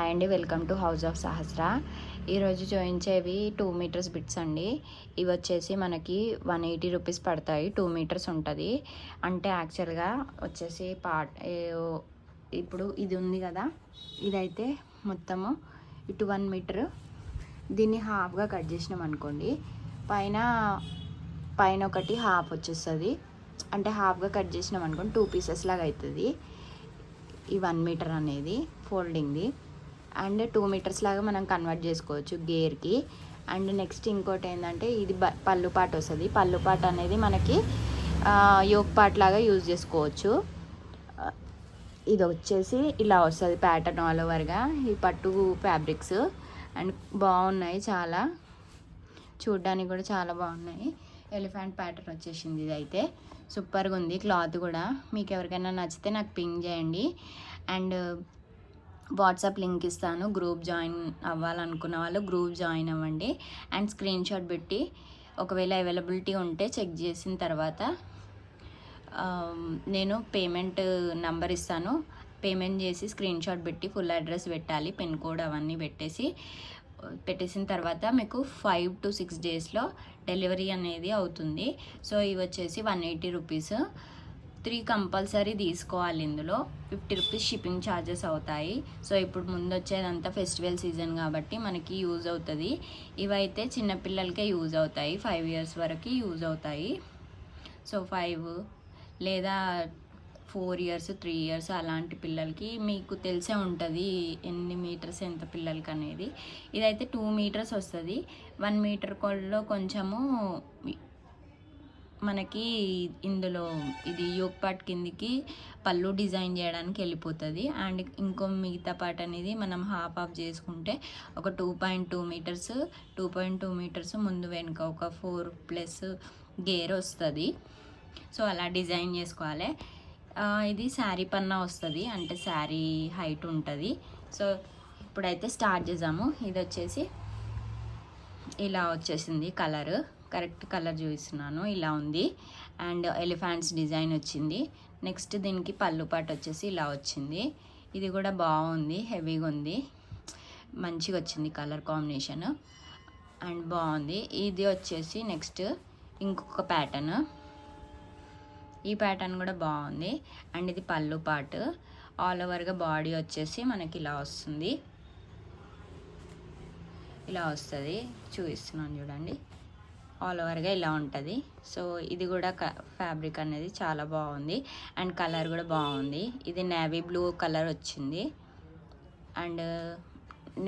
Hi అండి, welcome to house of సహస్ర. ఈరోజు చూపించేవి 2 metres bits అండి. ఇవి వచ్చేసి మనకి 180 రూపీస్ పడతాయి. 2 మీటర్స్ ఉంటుంది. అంటే యాక్చువల్గా వచ్చేసి ఇప్పుడు ఇది ఉంది కదా, ఇదైతే మొత్తము ఇటు 1 మీటర్, దీన్ని హాఫ్గా కట్ చేసినాం అనుకోండి, పైన పైన ఒకటి హాఫ్ వచ్చేస్తుంది. అంటే హాఫ్గా కట్ చేసినాం అనుకోండి 2 పీసెస్ లాగా అవుతుంది ఈ 1 మీటర్ అనేది ఫోల్డింగ్ది. అండ్ 2 మీటర్స్ లాగా మనం కన్వర్ట్ చేసుకోవచ్చు గేర్కి. అండ్ నెక్స్ట్ ఇంకోటి ఏంటంటే ఇది పళ్ళు పాట వస్తుంది. పళ్ళు పాట అనేది మనకి యోక్ పాట్ లాగా యూజ్ చేసుకోవచ్చు. ఇది వచ్చేసి ఇలా వస్తుంది ప్యాటర్న్ ఆల్ ఓవర్గా. ఈ పట్టు ఫ్యాబ్రిక్స్ అండ్ బాగున్నాయి, చాలా చూడ్డానికి కూడా చాలా బాగున్నాయి. ఎలిఫెంట్ ప్యాటర్న్ వచ్చేసింది. ఇది అయితే సూపర్గా ఉంది. క్లాత్ కూడా మీకు ఎవరికైనా నచ్చితే నాకు పింక్ చేయండి. అండ్ వాట్సాప్ లింక్ ఇస్తాను, గ్రూప్ జాయిన్ అవ్వాలనుకున్న వాళ్ళు గ్రూప్ జాయిన్ అవ్వండి. అండ్ స్క్రీన్ షాట్ పెట్టి ఒకవేళ అవైలబిలిటీ ఉంటే చెక్ చేసిన తర్వాత నేను పేమెంట్ నంబర్ ఇస్తాను. పేమెంట్ చేసి స్క్రీన్ షాట్ పెట్టి ఫుల్ అడ్రస్ పెట్టాలి, పిన్ కోడ్ అవన్నీ పెట్టేసిన తర్వాత మీకు 5 to 6 డేస్లో డెలివరీ అనేది అవుతుంది. సో ఇవి వచ్చేసి 180 రూపీస్. 3 కంపల్సరీ తీసుకోవాలి. ఇందులో 50 రూపీస్ షిప్పింగ్ ఛార్జెస్ అవుతాయి. సో ఇప్పుడు ముందు వచ్చేదంతా ఫెస్టివల్ సీజన్ కాబట్టి మనకి యూజ్ అవుతుంది. ఇవైతే చిన్నపిల్లలకే యూజ్ అవుతాయి, 5 years వరకు యూజ్ అవుతాయి. సో 5 లేదా 4 years 3 years అలాంటి పిల్లలకి మీకు తెలిసే ఉంటుంది ఎన్ని మీటర్స్ ఎంత పిల్లలకి అనేది. ఇదైతే 2 మీటర్స్ వస్తుంది. 1 మీటర్ కొల్లో కొంచెము మనకి ఇందులో ఇది యోక్ పార్ట్ కిందికి పళ్ళు డిజైన్ చేయడానికి వెళ్ళిపోతుంది. అండ్ ఇంకో మిగతా పార్ట్ అనేది మనం హాఫ్ చేసుకుంటే ఒక 2.2 మీటర్స్ 2.2 మీటర్స్ ముందు వెనుక ఒక 4+ గేర్ వస్తుంది. సో అలా డిజైన్ చేసుకోవాలి. ఇది శారీ పన్నా వస్తుంది, అంటే శారీ హైట్ ఉంటుంది. సో ఇప్పుడైతే స్టార్ట్ చేద్దాము. ఇది వచ్చేసి ఇలా వచ్చేసింది కలర్, కరెక్ట్ కలర్ చూపిస్తున్నాను, ఇలా ఉంది. అండ్ ఎలిఫెంట్స్ డిజైన్ వచ్చింది. నెక్స్ట్ దీనికి పళ్ళు పాటు వచ్చేసి ఇలా వచ్చింది. ఇది కూడా బాగుంది, హెవీగా ఉంది, మంచిగా వచ్చింది కలర్ కాంబినేషన్ అండ్ బాగుంది. ఇది వచ్చేసి నెక్స్ట్ ఇంకొక ప్యాటర్న్. ఈ ప్యాటర్న్ కూడా బాగుంది. అండ్ ఇది పళ్ళు పాటు ఆల్ ఓవర్గా బాడీ వచ్చేసి మనకి ఇలా వస్తుంది, ఇలా వస్తుంది. చూపిస్తున్నాను చూడండి, ఆల్ ఓవర్గా ఇలా ఉంటుంది. సో ఇది కూడా ఫ్యాబ్రిక్ అనేది చాలా బాగుంది అండ్ కలర్ కూడా బాగుంది. ఇది నేవీ బ్లూ కలర్ వచ్చింది. అండ్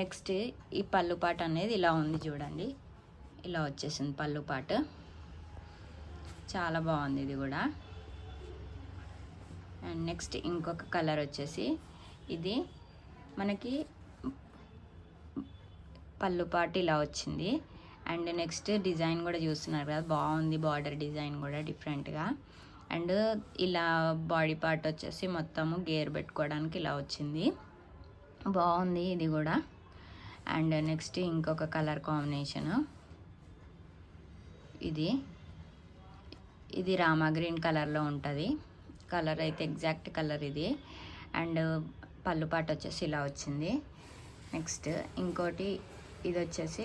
నెక్స్ట్ ఈ పళ్ళు పాట అనేది ఇలా ఉంది చూడండి, ఇలా వచ్చేసింది పళ్ళు పాట, చాలా బాగుంది ఇది కూడా. అండ్ నెక్స్ట్ ఇంకొక కలర్ వచ్చేసి ఇది మనకి పళ్ళు పాటు ఇలా వచ్చింది. అండ్ నెక్స్ట్ డిజైన్ కూడా చూస్తున్నారు కదా, బాగుంది. బార్డర్ డిజైన్ కూడా డిఫరెంట్గా. అండ్ ఇలా బాడీ పార్ట్ వచ్చేసి మొత్తము గేర్ పెట్టుకోవడానికి ఇలా వచ్చింది, బాగుంది ఇది కూడా. అండ్ నెక్స్ట్ ఇంకొక కలర్ కాంబినేషను, ఇది రామా గ్రీన్ కలర్లో ఉంటుంది. కలర్ అయితే ఎగ్జాక్ట్ కలర్ ఇది. అండ్ పళ్ళు పాట వచ్చేసి ఇలా వచ్చింది. నెక్స్ట్ ఇంకోటి ఇది వచ్చేసి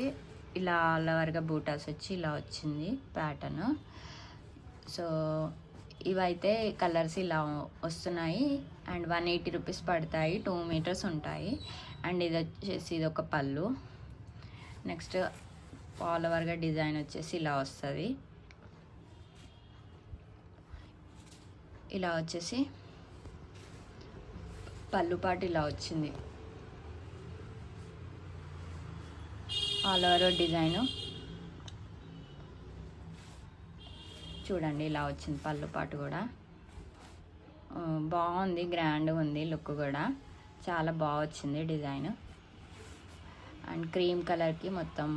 ఇలా ఆల్ ఓవర్గా బూటాస్ వచ్చి ఇలా వచ్చింది ప్యాటర్న్. సో ఇవైతే కలర్స్ ఇలా వస్తున్నాయి. అండ్ 180 రూపీస్ పడతాయి, 2 మీటర్స్ ఉంటాయి. అండ్ ఇది వచ్చేసి ఇది ఒక పళ్ళు. నెక్స్ట్ ఆల్ ఓవర్గా డిజైన్ వచ్చేసి ఇలా వస్తుంది. ఇలా వచ్చేసి పళ్ళు పాటు ఇలా వచ్చింది, ఆల్ ఓవర్ డిజైను చూడండి, ఇలా వచ్చింది పళ్ళు పాటు కూడా. బాగుంది, గ్రాండ్ ఉంది, లుక్ కూడా చాలా బాగా వచ్చింది డిజైన్. అండ్ క్రీమ్ కలర్కి మొత్తం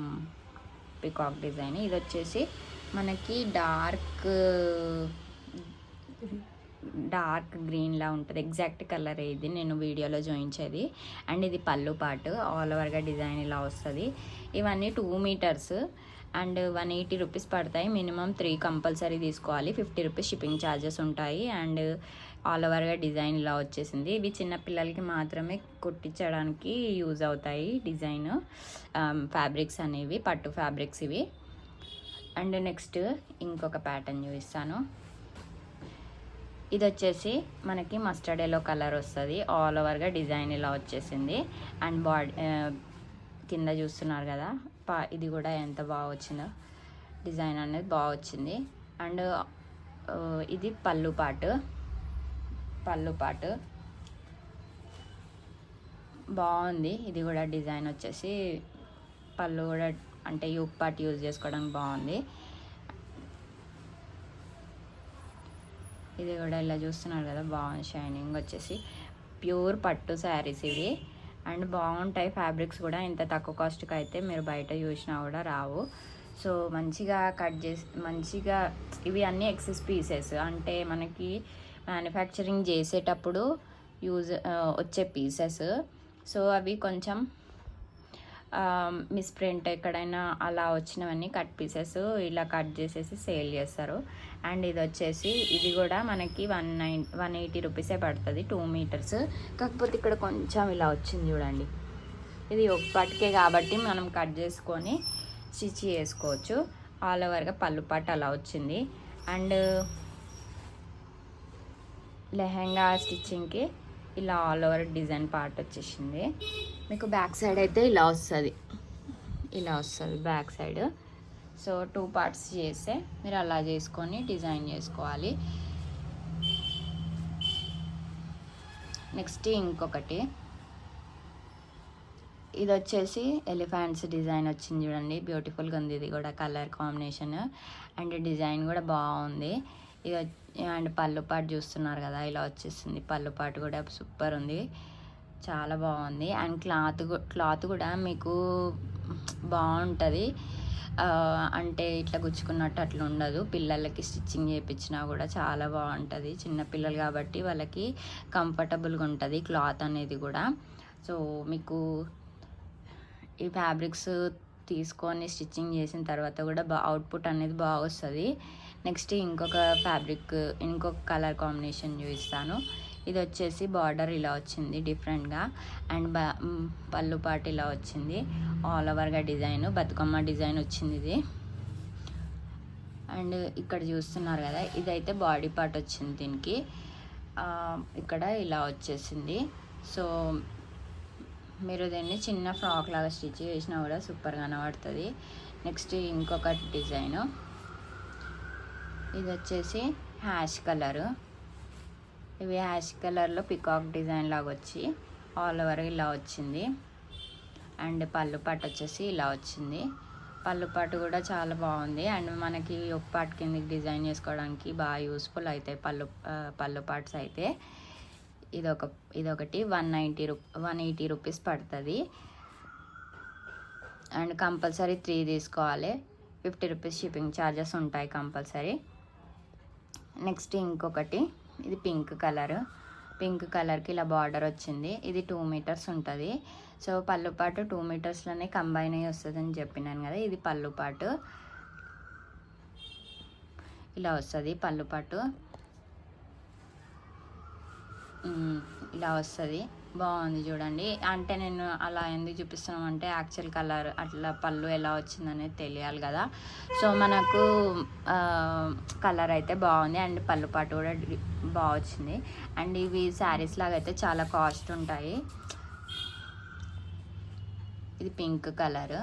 పికాక్ డిజైన్. ఇది వచ్చేసి మనకి డార్క్ గ్రీన్లా ఉంటుంది, ఎగ్జాక్ట్ కలర్ ఇది నేను వీడియోలో చూపించేది. అండ్ ఇది పళ్ళు పాటు ఆల్ ఓవర్గా డిజైన్ ఇలా వస్తుంది. ఇవన్నీ 2 మీటర్స్ అండ్ 180 రూపీస్ పడతాయి. మినిమం 3 కంపల్సరీ తీసుకోవాలి. 50 రూపీస్ షిప్పింగ్ ఛార్జెస్ ఉంటాయి. అండ్ ఆల్ ఓవర్గా డిజైన్ ఇలా వచ్చేసింది. ఇవి చిన్నపిల్లలకి మాత్రమే కుట్టించడానికి యూజ్ అవుతాయి డిజైన్ ఫ్యాబ్రిక్స్ అనేవి, పట్టు ఫ్యాబ్రిక్స్ ఇవి. అండ్ నెక్స్ట్ ఇంకొక ప్యాటర్న్ చూపిస్తాను. ఇది వచ్చేసి మనకి మస్టర్డ్ ఎల్లో కలర్ వస్తుంది, ఆల్ ఓవర్గా డిజైన్ ఇలా వచ్చేసింది. అండ్ బాడీ కింద చూస్తున్నారు కదా, ఇది కూడా ఎంత బాగా వచ్చిందో, డిజైన్ అనేది బాగా వచ్చింది. అండ్ ఇది పళ్ళు పాటు బాగుంది. ఇది కూడా డిజైన్ వచ్చేసి పళ్ళు కూడా అంటే యూక్ పార్ట్ యూజ్ చేసుకోవడానికి బాగుంది. ఇది కూడా ఇలా చూస్తున్నారు కదా, బాగుంది. షైనింగ్ వచ్చేసి ప్యూర్ పట్టు శారీస్ ఇవి. అండ్ బాగుంటాయి ఫ్యాబ్రిక్స్ కూడా. ఇంత తక్కువ కాస్ట్కి అయితే మీరు బయట చూసినా కూడా రావు. సో మంచిగా కట్ చేసి మంచిగా, ఇవి అన్నీ ఎక్సెస్ పీసెస్, అంటే మనకి మ్యానుఫ్యాక్చరింగ్ చేసేటప్పుడు వచ్చే పీసెస్. సో అవి కొంచెం మిస్ప్రింట్ ఎక్కడైనా అలా వచ్చినవన్నీ కట్ పీసెస్ ఇలా కట్ చేసేసి సేల్ చేస్తారు. అండ్ ఇది వచ్చేసి ఇది కూడా మనకి 180 రూపీసే పడుతుంది 2 మీటర్స్. కాకపోతే ఇక్కడ కొంచెం ఇలా వచ్చింది చూడండి, ఇది ఒక్కటికే కాబట్టి మనం కట్ చేసుకొని స్టిచ్ చేసుకోవచ్చు. ఆల్ ఓవర్గా పళ్ళు పాటు అలా వచ్చింది. అండ్ లెహెంగా స్టిచ్చింగ్కి ఇలా ఆల్ ఓవర్ డిజైన్ పార్ట్ వచ్చేసింది. మీకు బ్యాక్ సైడ్ అయితే ఇలా వస్తుంది బ్యాక్ సైడ్. సో 2 పార్ట్స్ చేస్తే మీరు అలా చేసుకొని డిజైన్ చేసుకోవాలి. నెక్స్ట్ ఇంకొకటి, ఇది వచ్చేసి ఎలిఫెంట్స్ డిజైన్ వచ్చింది చూడండి, బ్యూటిఫుల్గా ఉంది. ఇది కూడా కలర్ కాంబినేషన్ అండ్ డిజైన్ కూడా బాగుంది. ఇది అండ్ పళ్ళు పాటు చూస్తున్నారు కదా, ఇలా వచ్చేసింది. పళ్ళు పాటు కూడా సూపర్ ఉంది, చాలా బాగుంది. అండ్ క్లాత్ కూడా మీకు బాగుంటుంది, అంటే ఇట్లా గుచ్చుకున్నట్టు అట్లా ఉండదు. పిల్లలకి స్టిచ్చింగ్ చేయించినా కూడా చాలా బాగుంటుంది. చిన్నపిల్లలు కాబట్టి వాళ్ళకి కంఫర్టబుల్గా ఉంటుంది క్లాత్ అనేది కూడా. సో మీకు ఈ ఫ్యాబ్రిక్స్ తీసుకొని స్టిచ్చింగ్ చేసిన తర్వాత కూడా అవుట్పుట్ అనేది బాగా వస్తుంది. నెక్స్ట్ ఇంకొక కలర్ కాంబినేషన్ చూపిస్తాను. ఇది వచ్చేసి బార్డర్ ఇలా వచ్చింది డిఫరెంట్గా. అండ్ పళ్ళు పాటు ఇలా వచ్చింది, ఆల్ ఓవర్గా డిజైన్, బతుకమ్మ డిజైన్ వచ్చింది ఇది. అండ్ ఇక్కడ చూస్తున్నారు కదా, ఇదైతే బాడీ పార్ట్ వచ్చింది దీనికి. ఇక్కడ ఇలా వచ్చేసింది. సో మీరు దీన్ని చిన్న ఫ్రాక్ లాగా స్టిచ్ చేసినా కూడా సూపర్గా కనబడుతుంది. నెక్స్ట్ ఇంకొక డిజైను, ఇది వచ్చేసి హ్యాష్ కలరు. ఇవి హ్యాష్ కలర్లో పికాక్ డిజైన్ లాగా వచ్చి ఆల్ ఓవర్ ఇలా వచ్చింది. అండ్ పళ్ళు పాటు వచ్చేసి ఇలా వచ్చింది. పళ్ళు పాటు కూడా చాలా బాగుంది. అండ్ మనకి ఒక పాటు కిందకి డిజైన్ చేసుకోవడానికి బాగా యూస్ఫుల్ అవుతాయి పళ్ళు పార్ట్స్ అయితే. ఇదొకటి 180 రూపీస్ పడుతుంది. అండ్ కంపల్సరీ 3 తీసుకోవాలి, 50 రూపీస్ షిప్పింగ్ ఛార్జెస్ ఉంటాయి కంపల్సరీ. నెక్స్ట్ ఇంకొకటి, ఇది పింక్ కలర్కి ఇలా బార్డర్ వచ్చింది. ఇది 2 మీటర్స్ ఉంటుంది. సో పళ్ళు పాటు 2 మీటర్స్లోనే కంబైన్ అయ్యి వస్తుందని చెప్పినాను కదా. ఇది పళ్ళు పాటు ఇలా వస్తుంది. పళ్ళు పాటు ఇలా వస్తుంది, బాగుంది చూడండి. అంటే నేను అలా ఎందుకు చూపిస్తున్నాం అంటే యాక్చువల్ కలర్ అట్లా పళ్ళు ఎలా వచ్చిందనేది తెలియాలి కదా. సో మనకు కలర్ అయితే బాగుంది అండ్ పళ్ళు పాటు కూడా బాగా వచ్చింది. అండ్ ఇవి శారీస్ లాగా అయితే చాలా కాస్ట్ ఉంటాయి. ఇది పింక్ కలర్.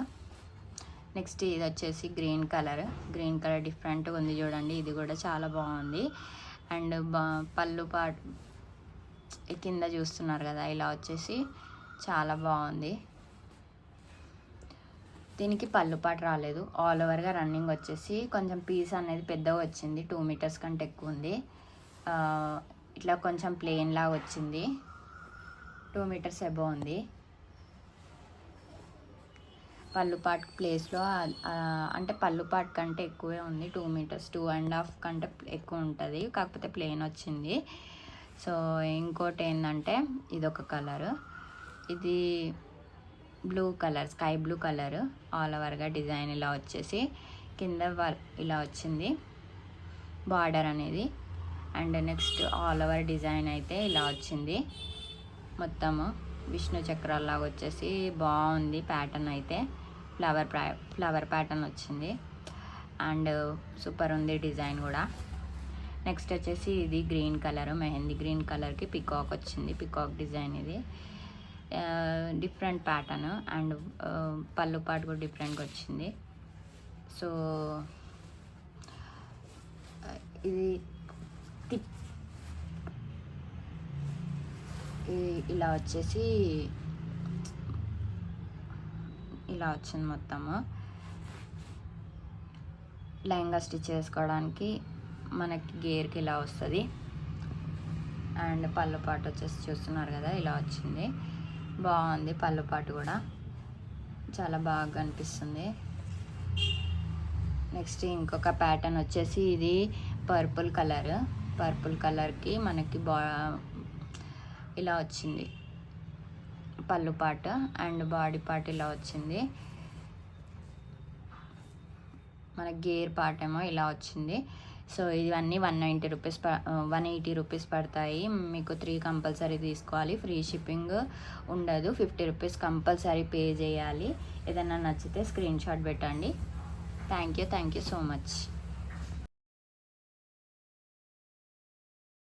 నెక్స్ట్ ఇది వచ్చేసి గ్రీన్ కలర్ డిఫరెంట్గా ఉంది చూడండి, ఇది కూడా చాలా బాగుంది. అండ్ పళ్ళు పాటు కింద చూస్తున్నారు కదా, ఇలా వచ్చేసి చాలా బాగుంది. దీనికి పళ్ళు పాటు రాలేదు, ఆల్ ఓవర్గా రన్నింగ్ వచ్చేసి కొంచెం పీస్ అనేది పెద్దగా వచ్చింది, 2 మీటర్స్ కంటే ఎక్కువ ఉంది. ఇట్లా కొంచెం ప్లెయిన్ లాగా వచ్చింది, 2 మీటర్స్ అబోవ్ ఉంది. పళ్ళు పాటు ప్లేస్లో అంటే పళ్ళు పాటు కంటే ఎక్కువే ఉంది, 2 మీటర్స్ 2.5 కంటే ఎక్కువ ఉంటుంది, కాకపోతే ప్లెయిన్ వచ్చింది. సో ఇంకోటి ఏంటంటే ఇదొక కలరు, ఇది blue colour, sky blue colour, all ఓవర్గా డిజైన్ ఇలా వచ్చేసి కింద ఇలా వచ్చింది బార్డర్ అనేది. And next all over design అయితే ఇలా వచ్చింది. మొత్తము విష్ణు చక్రాల్లాగా వచ్చేసి బాగుంది ప్యాటర్న్ అయితే. ఫ్లవర్ ప్యాటర్న్ వచ్చింది అండ్ సూపర్ ఉంది డిజైన్ కూడా. నెక్స్ట్ వచ్చేసి ఇది గ్రీన్ కలర్, మెహందీ గ్రీన్ కలర్కి పికాక్ వచ్చింది. పికాక్ డిజైన్ ఇది డిఫరెంట్ ప్యాటర్న్ అండ్ పళ్ళు పాటు కూడా డిఫరెంట్గా వచ్చింది. సో ఇది ఇలా వచ్చేసి ఇలా వచ్చింది మొత్తము. లెహంగా స్టిచ్ చేసుకోవడానికి మనకి గేర్కి ఇలా వస్తుంది. అండ్ పళ్ళు పాటు వచ్చేసి చూస్తున్నారు కదా ఇలా వచ్చింది. బాగుంది పళ్ళు పాటు కూడా, చాలా బాగా అనిపిస్తుంది. నెక్స్ట్ ఇంకొక ప్యాటర్న్ వచ్చేసి ఇది పర్పుల్ కలర్కి మనకి ఇలా వచ్చింది పళ్ళు పాట అండ్ బాడీ పార్ట్ ఇలా వచ్చింది. మన గేర్ పార్ట్ ఏమో ఇలా వచ్చింది. సో ఇవన్నీ 180 రూపీస్ పడతాయి. మీకు 3 కంపల్సరీ తీసుకోవాలి, ఫ్రీ షిప్పింగ్ ఉండదు. 50 రూపీస్ కంపల్సరీ పే చేయాలి. ఏదైనా నచ్చితే స్క్రీన్ షాట్ పెట్టండి. Thank you so much.